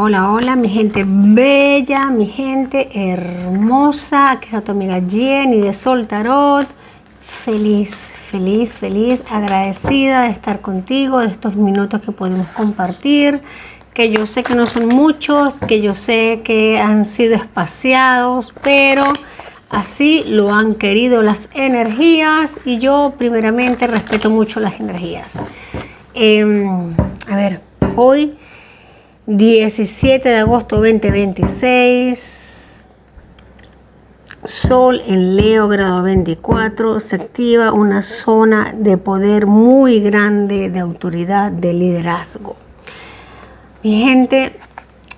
Hola, hola, mi gente bella, mi gente hermosa. Aquí está tu amiga Jenny de Sol Tarot. Feliz, feliz, feliz, agradecida de estar contigo, de estos minutos que podemos compartir, que yo sé que no son muchos, que yo sé que han sido espaciados, pero así lo han querido las energías y yo primeramente respeto mucho las energías. A ver, hoy 17 de agosto 2026, Sol en Leo, grado 24, se activa una zona de poder muy grande, de autoridad, de liderazgo. Mi gente,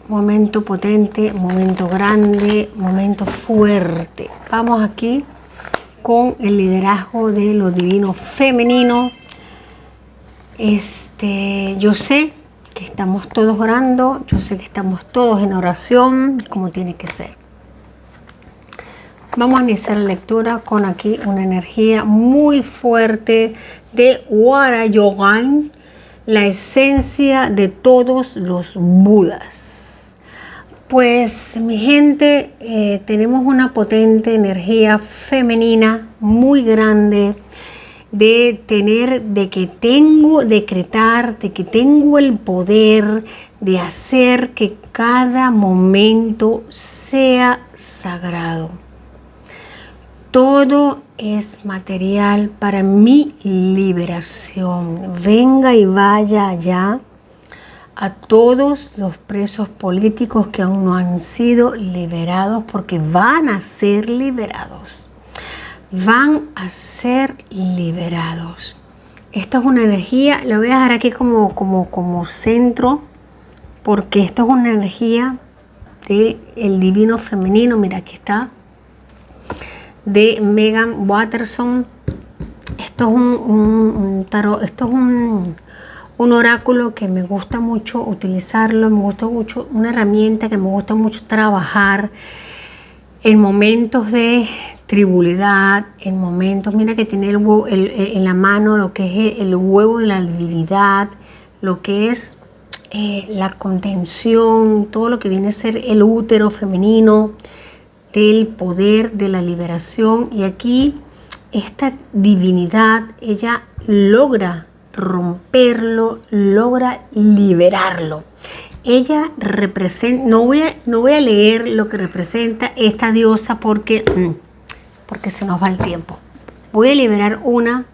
momento potente, momento grande, momento fuerte. Vamos aquí con el liderazgo de lo divino femenino. Yo sé que estamos todos orando, yo sé que estamos todos en oración, como tiene que ser. Vamos a iniciar la lectura con aquí una energía muy fuerte de Warayogan, la esencia de todos los Budas. Pues mi gente, tenemos una potente energía femenina muy grande, de que tengo, decretar, de que tengo el poder de hacer que cada momento sea sagrado. Todo es material para mi liberación. Venga y vaya allá a todos los presos políticos que aún no han sido liberados, porque van a ser liberados. Van a ser liberados. Esto es una energía, lo voy a dejar aquí como centro, porque esto es una energía del divino femenino. Mira, aquí está, de Megan Watterson. Esto es un tarot, esto es un oráculo que me gusta mucho utilizarlo, me gusta mucho, una herramienta que me gusta mucho trabajar en momentos de tribulidad, en momentos, mira que tiene en la mano lo que es el huevo de la divinidad, lo que es la contención, todo lo que viene a ser el útero femenino, del poder de la liberación. Y aquí esta divinidad, ella logra romperlo, logra liberarlo. Ella representa, no voy a leer lo que representa esta diosa porque se nos va el tiempo. Voy a liberar una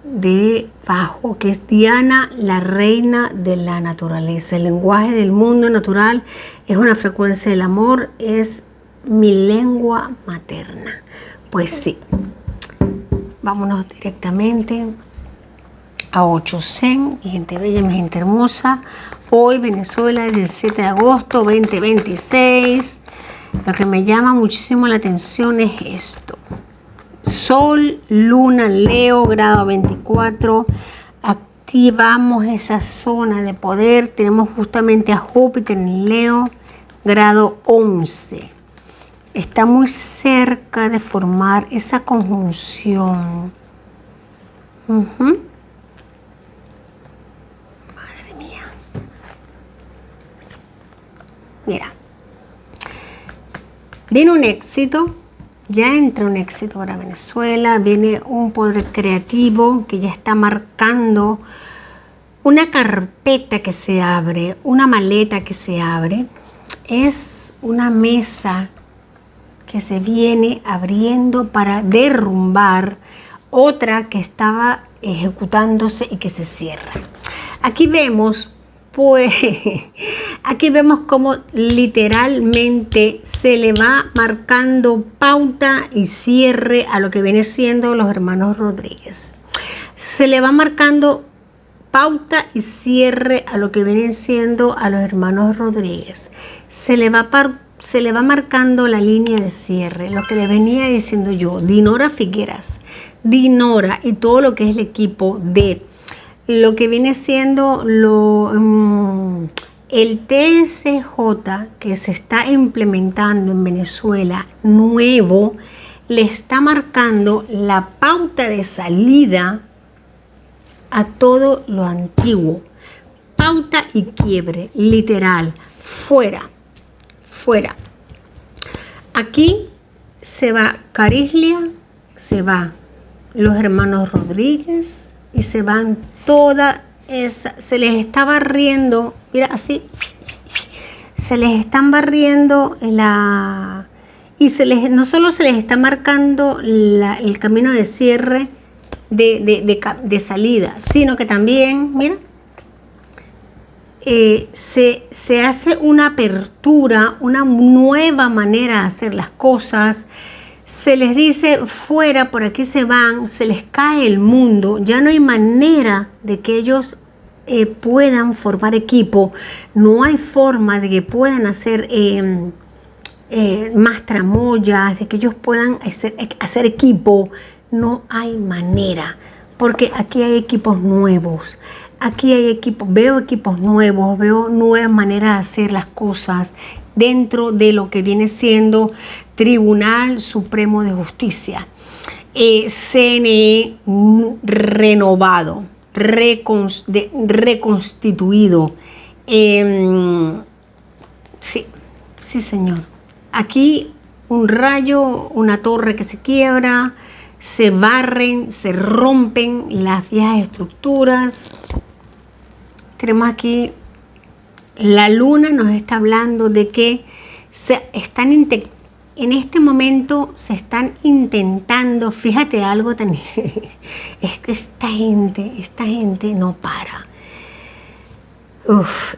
de bajo, que es Diana, la reina de la naturaleza. El lenguaje del mundo natural es una frecuencia del amor, es mi lengua materna. Pues sí, vámonos directamente a 800, mi gente bella, mi gente hermosa. Hoy Venezuela, el 17 de agosto 2026. Lo que me llama muchísimo la atención es esto. Sol, Luna, Leo, grado 24. Activamos esa zona de poder. Tenemos justamente a Júpiter en Leo, grado 11. Está muy cerca de formar esa conjunción. Madre mía. Mira. Viene un éxito, ya entra un éxito para Venezuela, viene un poder creativo que ya está marcando una carpeta que se abre, una maleta que se abre. Es una mesa que se viene abriendo para derrumbar otra que estaba ejecutándose y que se cierra. Aquí vemos, pues, cómo literalmente se le va marcando pauta y cierre a lo que viene siendo los hermanos Rodríguez. Se le va marcando pauta y cierre a lo que vienen siendo a los hermanos Rodríguez. Se le va marcando la línea de cierre, lo que le venía diciendo yo, Dinora Figueras, Dinora y todo lo que es el equipo de lo que viene siendo el TSJ que se está implementando en Venezuela nuevo, le está marcando la pauta de salida a todo lo antiguo. Pauta y quiebre, literal. fuera, fuera. Aquí se va Carislia, se va los hermanos Rodríguez y se van toda esa, se les está barriendo, mira así, se les están barriendo y no solo se les está marcando el camino de cierre de salida, sino que también, mira, se hace una apertura, una nueva manera de hacer las cosas. Se les dice fuera, por aquí se van, se les cae el mundo, ya no hay manera de que ellos puedan formar equipo, no hay forma de que puedan hacer más tramoyas, de que ellos puedan hacer equipo, no hay manera, porque aquí hay equipos nuevos. Aquí hay equipos, veo equipos nuevos, veo nuevas maneras de hacer las cosas dentro de lo que viene siendo Tribunal Supremo de Justicia. CNE renovado, reconstituido. Sí, señor. Aquí un rayo, una torre que se quiebra, se barren, se rompen las viejas estructuras. Tenemos aquí, la luna nos está hablando de que en este momento se están intentando, fíjate algo tan, es que esta gente no para.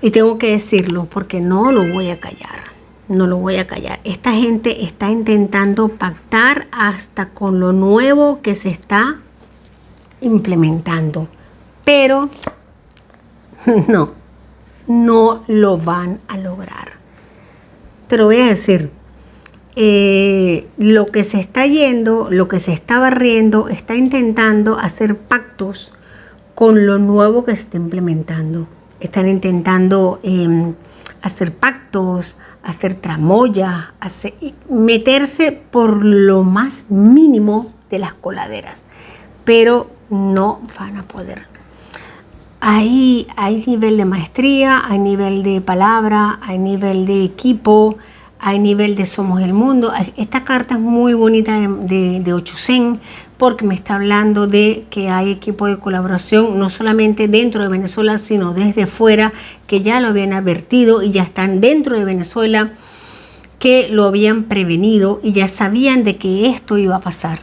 Y tengo que decirlo porque no lo voy a callar. No lo voy a callar. Esta gente está intentando pactar hasta con lo nuevo que se está implementando. Pero no lo van a lograr. Te lo voy a decir. Lo que se está yendo, lo que se está barriendo, está intentando hacer pactos con lo nuevo que se está implementando. Están intentando hacer pactos, hacer tramoyas, meterse por lo más mínimo de las coladeras, pero no van a poder. Hay nivel de maestría, hay nivel de palabra, hay nivel de equipo, hay nivel de somos el mundo. Esta carta es muy bonita de Ochusen porque me está hablando de que hay equipo de colaboración no solamente dentro de Venezuela, sino desde fuera, que ya lo habían advertido y ya están dentro de Venezuela, que lo habían prevenido y ya sabían de que esto iba a pasar,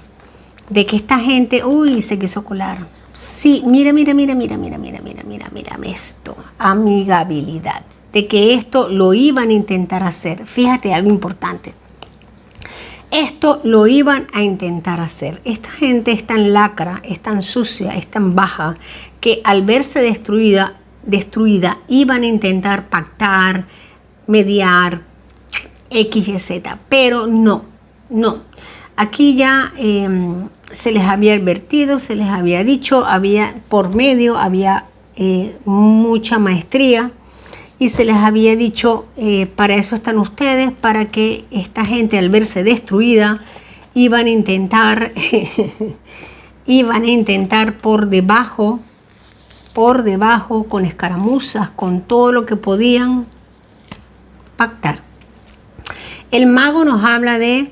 de que esta gente, se quiso colar. Sí, mira esto, amigabilidad, de que esto lo iban a intentar hacer. Fíjate algo importante. Esto lo iban a intentar hacer. Esta gente es tan lacra, es tan sucia, es tan baja, que al verse destruida, iban a intentar pactar, mediar, X y Z. Pero no. Aquí ya se les había advertido, se les había dicho, había mucha maestría. Y se les había dicho, para eso están ustedes, para que esta gente al verse destruida iban a intentar por debajo, con escaramuzas, con todo lo que podían pactar. El mago nos habla de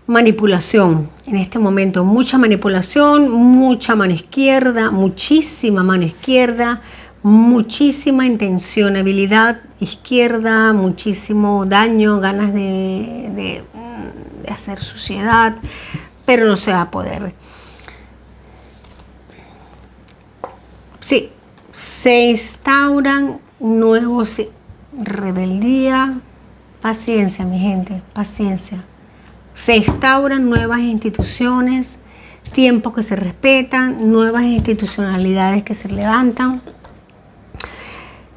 manipulación. En este momento mucha manipulación, mucha mano izquierda, muchísima mano izquierda, muchísima intencionalidad izquierda, muchísimo daño, ganas de hacer suciedad, pero no se va a poder. Sí, se instauran nuevos, rebeldía, paciencia, mi gente, paciencia. Se instauran nuevas instituciones, tiempos que se respetan, nuevas institucionalidades que se levantan.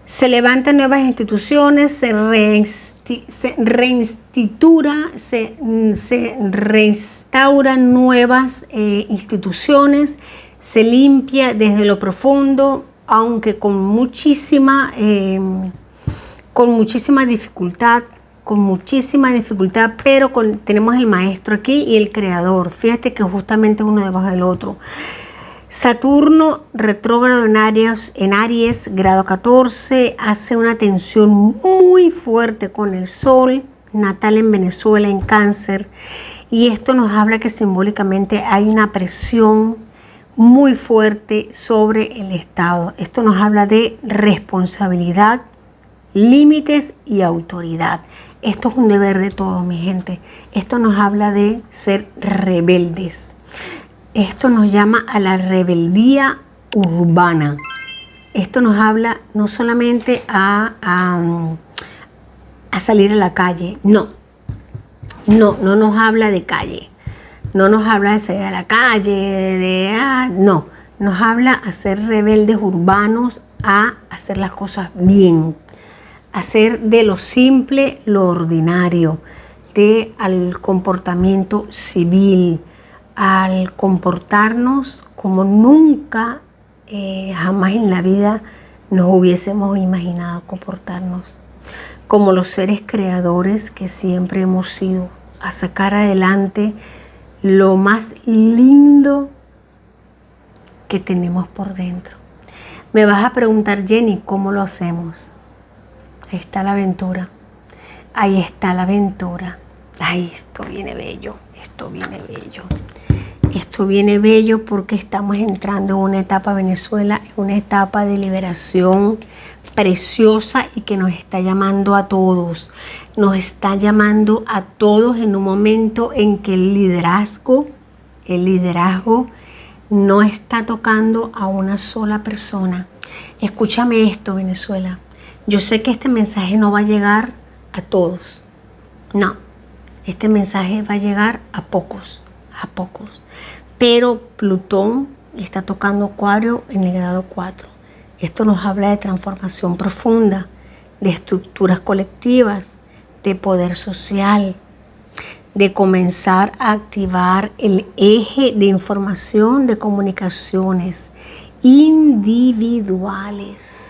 Se levantan nuevas instituciones, se reinstauran nuevas instituciones, se limpia desde lo profundo, aunque con muchísima dificultad, pero tenemos el maestro aquí y el creador. Fíjate que justamente uno debajo del otro. Saturno retrógrado en Aries, grado 14, hace una tensión muy fuerte con el Sol, natal en Venezuela, en Cáncer. Y esto nos habla que simbólicamente hay una presión muy fuerte sobre el Estado. Esto nos habla de responsabilidad, límites y autoridad. Esto es un deber de todos, mi gente. Esto nos habla de ser rebeldes. Esto nos llama a la rebeldía urbana. Esto nos habla no solamente a salir a la calle. No nos habla de calle. No nos habla de salir a la calle, no. Nos habla a ser rebeldes urbanos, a hacer las cosas bien. Hacer de lo simple lo ordinario, al comportamiento civil, al comportarnos como nunca, jamás en la vida nos hubiésemos imaginado comportarnos, como los seres creadores que siempre hemos sido, a sacar adelante lo más lindo que tenemos por dentro. Me vas a preguntar, Jenny, ¿cómo lo hacemos? Ahí está la aventura. Ahí está la aventura. Ay, esto viene bello. Esto viene bello. Esto viene bello porque estamos entrando en una etapa Venezuela, en una etapa de liberación preciosa y que nos está llamando a todos. Nos está llamando a todos en un momento en que el liderazgo no está tocando a una sola persona. Escúchame esto, Venezuela. Yo sé que este mensaje no va a llegar a todos. No, este mensaje va a llegar a pocos. Pero Plutón está tocando Acuario en el grado 4. Esto nos habla de transformación profunda, de estructuras colectivas, de poder social, de comenzar a activar el eje de información de comunicaciones individuales.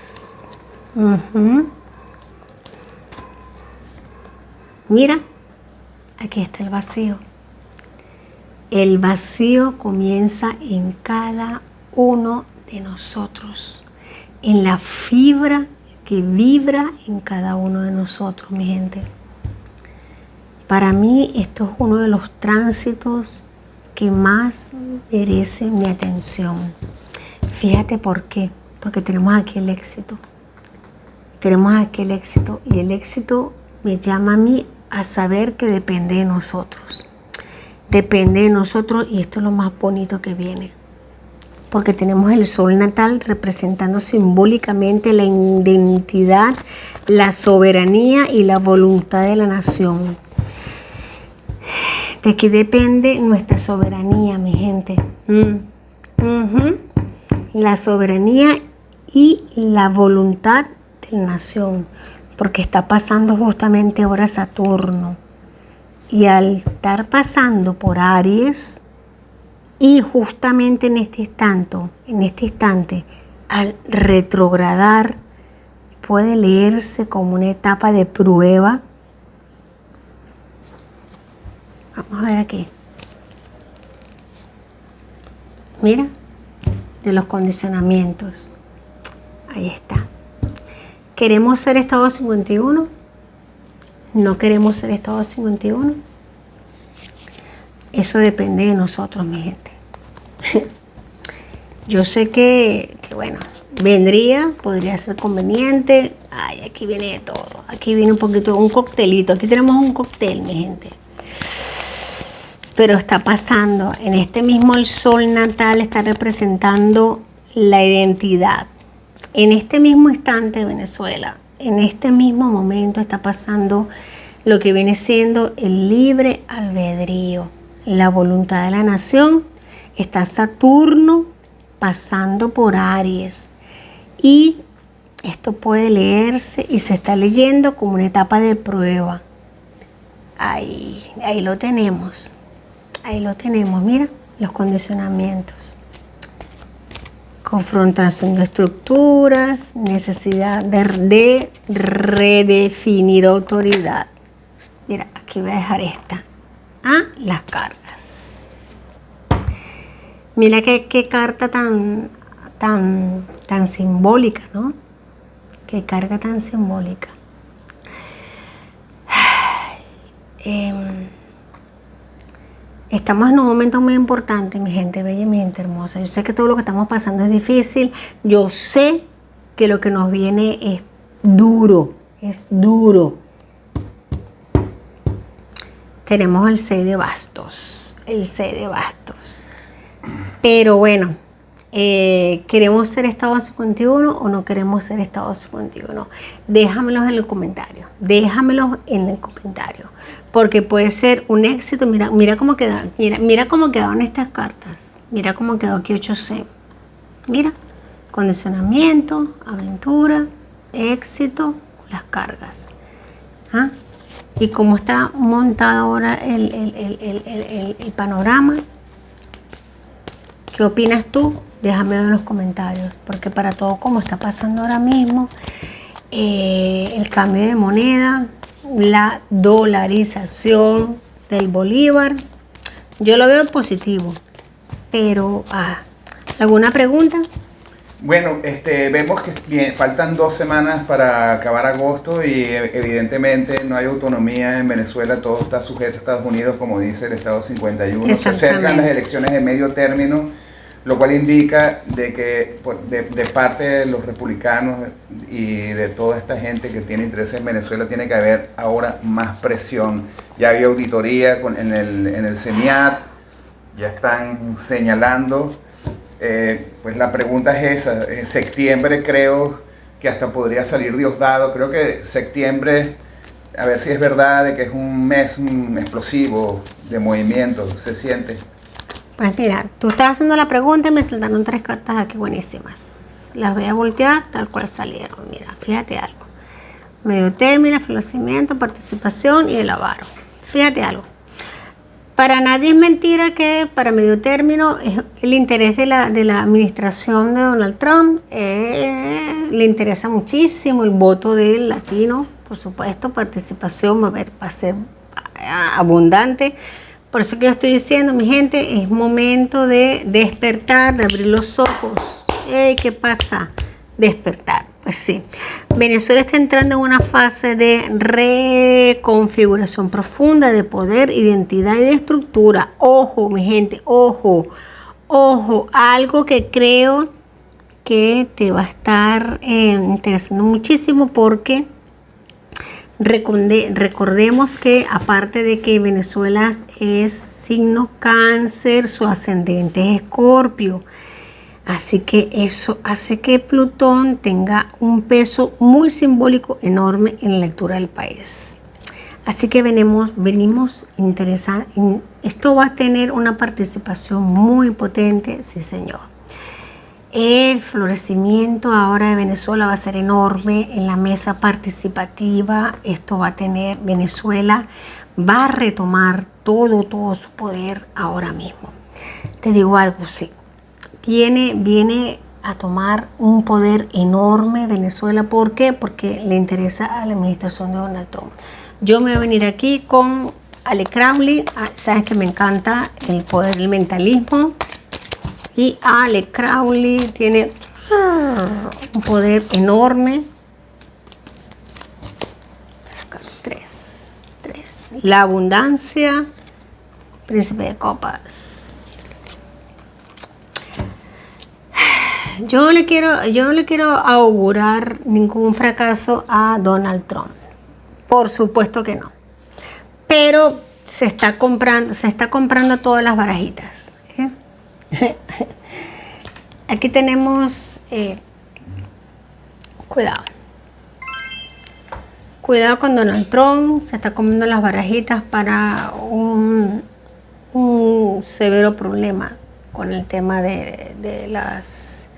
Mira, aquí está el vacío. El vacío comienza en cada uno de nosotros, en la fibra que vibra en cada uno de nosotros, mi gente. Para mí esto es uno de los tránsitos que más merece mi atención. Fíjate por qué, porque tenemos aquí el éxito. Tenemos aquí el éxito y el éxito me llama a mí a saber que depende de nosotros. Depende de nosotros y esto es lo más bonito que viene. Porque tenemos el sol natal representando simbólicamente la identidad, la soberanía y la voluntad de la nación. De aquí depende nuestra soberanía, mi gente. La soberanía y la voluntad de la nación. Porque está pasando justamente ahora Saturno. Y al estar pasando por Aries, y justamente en este instante, al retrogradar, puede leerse como una etapa de prueba. Vamos a ver aquí. Mira, de los condicionamientos. Ahí está. ¿Queremos ser estado 51? ¿No queremos ser estado 51? Eso depende de nosotros, mi gente. Yo sé que bueno, podría ser conveniente. Ay, aquí viene de todo. Aquí viene un poquito, un coctelito. Aquí tenemos un cóctel, mi gente. Pero está pasando. En este mismo el sol natal está representando la identidad. En este mismo instante, Venezuela, en este mismo momento está pasando lo que viene siendo el libre albedrío, la voluntad de la nación. Está Saturno pasando por Aries y esto puede leerse y se está leyendo como una etapa de prueba. Ahí lo tenemos. Ahí lo tenemos, mira, los condicionamientos. Confrontación de estructuras, necesidad de redefinir autoridad. Mira, aquí voy a dejar esta. Las cargas. Mira qué carta tan simbólica, ¿no? Qué carga tan simbólica. Estamos en un momento muy importante, mi gente bella y mi gente hermosa. Yo sé que todo lo que estamos pasando es difícil. Yo sé que lo que nos viene es duro, es duro. Tenemos el 6 de bastos, el 6 de bastos. Pero bueno, ¿queremos ser Estado 51 o no queremos ser Estado 51? Déjamelos en el comentario, porque puede ser un éxito. Mira cómo quedan, mira cómo quedaron estas cartas, mira cómo quedó aquí 8C. Mira, condicionamiento, aventura, éxito, las cargas. ¿Ah? Y cómo está montado ahora el panorama. ¿Qué opinas tú? Déjame en los comentarios, porque para todo como está pasando ahora mismo, el cambio de moneda, la dolarización del bolívar, yo lo veo positivo, pero ¿alguna pregunta? Bueno, vemos que faltan 2 semanas para acabar agosto y evidentemente no hay autonomía en Venezuela, todo está sujeto a Estados Unidos, como dice el Estado 51. Se acercan las elecciones de medio término, lo cual indica de que de parte de los republicanos y de toda esta gente que tiene interés en Venezuela tiene que haber ahora más presión. Ya hay auditoría en el CENIAT, ya están señalando. Pues la pregunta es esa. En septiembre creo que hasta podría salir Diosdado. Creo que septiembre, a ver si es verdad de que es un mes explosivo de movimiento, se siente. Pues mira, tú estás haciendo la pregunta y me saltaron 3 cartas aquí buenísimas. Las voy a voltear tal cual salieron. Mira, fíjate algo. Medio término, florecimiento, participación y el avaro. Fíjate algo. Para nadie es mentira que para medio término el interés de la administración de Donald Trump le interesa muchísimo el voto del latino, por supuesto, participación va a ser abundante. Por eso que yo estoy diciendo, mi gente, es momento de despertar, de abrir los ojos. ¿Qué pasa? Despertar. Pues sí, Venezuela está entrando en una fase de reconfiguración profunda de poder, identidad y de estructura. Ojo, mi gente, ojo, algo que creo que te va a estar interesando muchísimo, porque recordemos que aparte de que Venezuela es signo Cáncer, su ascendente es Escorpio. Así que eso hace que Plutón tenga un peso muy simbólico enorme en la lectura del país. Así que venimos interesados. Esto va a tener una participación muy potente, sí señor. El florecimiento ahora de Venezuela va a ser enorme en la mesa participativa. Esto va a tener, Venezuela va a retomar todo su poder ahora mismo. Te digo algo, sí. Viene a tomar un poder enorme Venezuela. ¿Por qué? Porque le interesa a la administración de Donald Trump. Yo me voy a venir aquí con Ale Crowley. Sabes que me encanta el poder, el mentalismo. Y Ale Crowley tiene un poder enorme. 3. La abundancia. Príncipe de copas. Yo no le quiero augurar ningún fracaso a Donald Trump. Por supuesto que no. Pero se está comprando todas las barajitas. Aquí tenemos cuidado. Cuidado con Donald Trump. Se está comiendo las barajitas para un severo problema con el tema de las...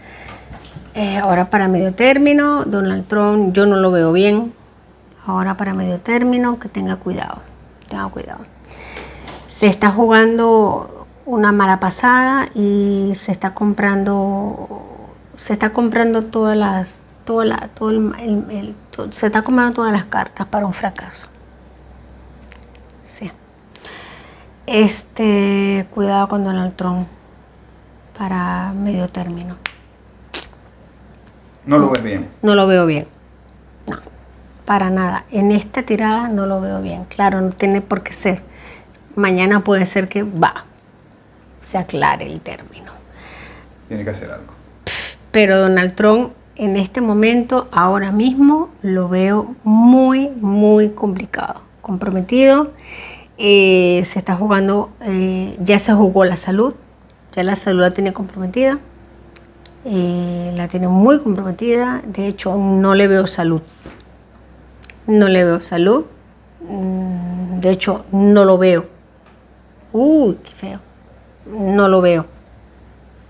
ahora para medio término, Donald Trump yo no lo veo bien. Ahora para medio término, que tenga cuidado. Se está jugando una mala pasada y se está comprando todas las cartas para un fracaso. Sí. Cuidado con Donald Trump. para medio término. No lo ves bien. No lo veo bien. No, para nada. En esta tirada no lo veo bien. Claro, no tiene por qué ser. Mañana puede ser que se aclare el término. Tiene que hacer algo. Pero Donald Trump en este momento, ahora mismo, lo veo muy, muy complicado. Comprometido. Se está jugando, ya se jugó la salud. Ya la salud la tiene comprometida. La tiene muy comprometida. De hecho, no le veo salud. No le veo salud. De hecho, no lo veo. Uy, qué feo. No lo veo.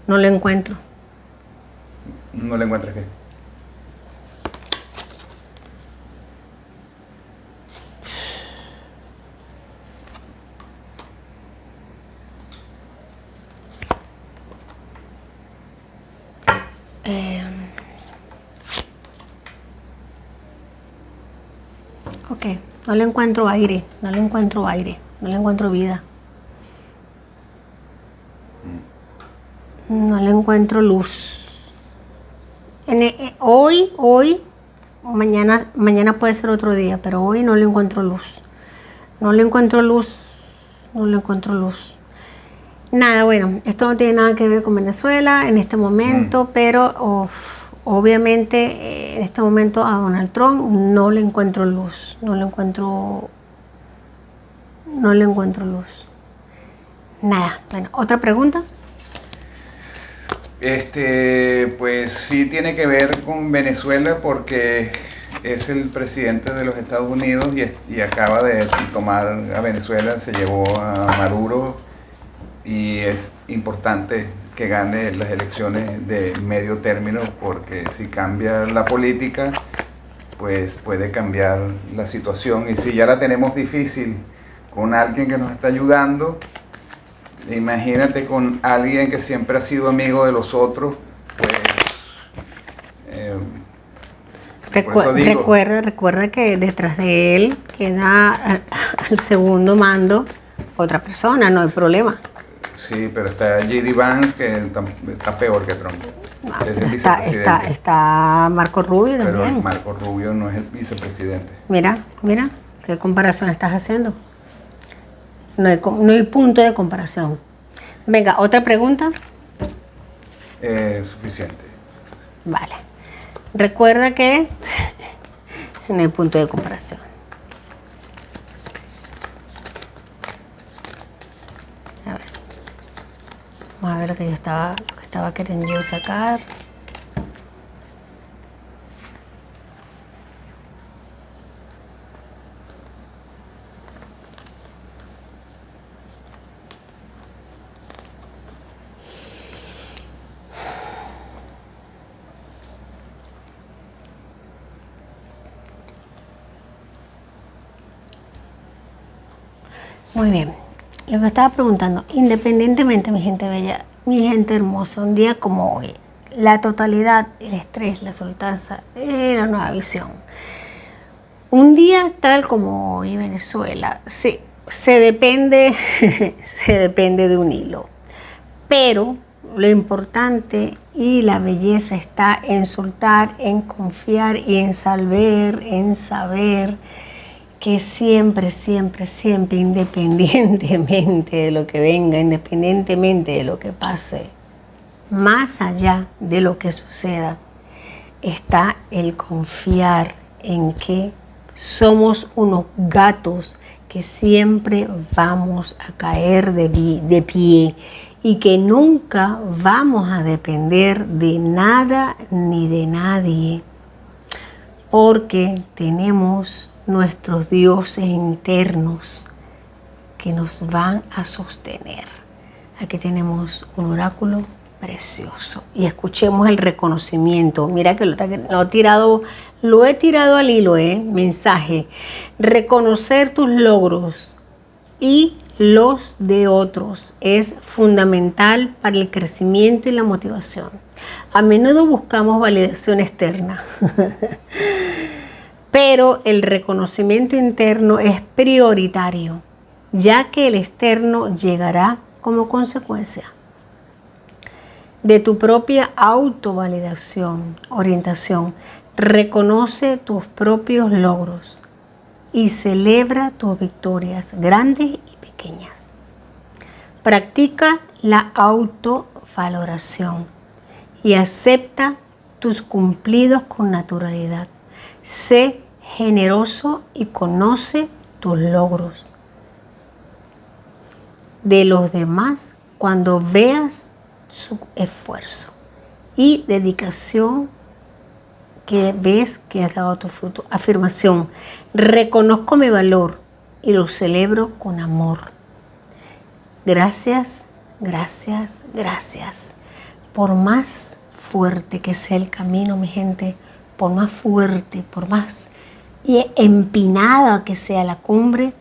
No lo encuentro. ¿No le encuentras qué? Ok, no le encuentro aire, no le encuentro aire, no le encuentro vida. No le encuentro luz. Hoy, mañana puede ser otro día, pero hoy no le encuentro luz. No le encuentro luz, no le encuentro luz. Nada, bueno, esto no tiene nada que ver con Venezuela en este momento, pero obviamente en este momento a Donald Trump no le encuentro luz, no le encuentro luz. Nada, bueno, ¿otra pregunta? Pues sí tiene que ver con Venezuela porque es el presidente de los Estados Unidos y acaba de tomar a Venezuela, se llevó a Maduro y es importante que gane las elecciones de medio término porque si cambia la política, pues puede cambiar la situación y si ya la tenemos difícil con alguien que nos está ayudando, imagínate con alguien que siempre ha sido amigo de los otros, pues Recuerda que detrás de él queda al segundo mando otra persona, no hay problema. Sí, pero está J.D. Vance que está peor que Trump. No, Es pero el vicepresidente. está Marco Rubio Pero también. Marco Rubio no es el vicepresidente. Mira, qué comparación estás haciendo. No hay punto de comparación. Venga, otra pregunta. Suficiente. Vale. Recuerda que no hay punto de comparación. A ver. Vamos a ver lo que estaba queriendo yo sacar. Muy bien, lo que estaba preguntando, independientemente, mi gente bella, mi gente hermosa, un día como hoy, la totalidad, el estrés, la soltanza, la nueva visión. Un día tal como hoy, Venezuela, sí, se depende de un hilo, pero lo importante y la belleza está en soltar, en confiar y en saber que siempre, independientemente de lo que venga, independientemente de lo que pase, más allá de lo que suceda, está el confiar en que somos unos gatos que siempre vamos a caer de pie y que nunca vamos a depender de nada ni de nadie, porque tenemos nuestros dioses internos que nos van a sostener. Aquí tenemos un oráculo precioso y escuchemos el reconocimiento. Mira que lo he tirado al hilo, mensaje. Reconocer tus logros y los de otros es fundamental para el crecimiento y la motivación. A menudo buscamos validación externa. Pero el reconocimiento interno es prioritario, ya que el externo llegará como consecuencia. de tu propia autovalidación, orientación. Reconoce tus propios logros y celebra tus victorias, grandes y pequeñas. Practica la autovaloración y acepta tus cumplidos con naturalidad. Sé generoso y conoce tus logros de los demás cuando veas su esfuerzo y dedicación que ves que has dado tu fruto. Afirmación: reconozco mi valor y lo celebro con amor. Gracias, gracias, gracias. Por más fuerte que sea el camino, mi gente, por más fuerte, por más empinada que sea la cumbre,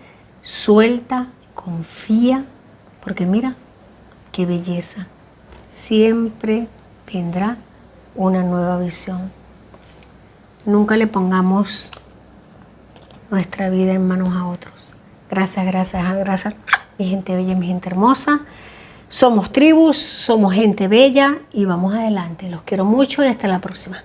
suelta, confía, porque mira qué belleza. Siempre vendrá una nueva visión. Nunca le pongamos nuestra vida en manos a otros. Gracias, gracias, gracias, mi gente bella, mi gente hermosa. Somos tribus, somos gente bella y vamos adelante. Los quiero mucho y hasta la próxima.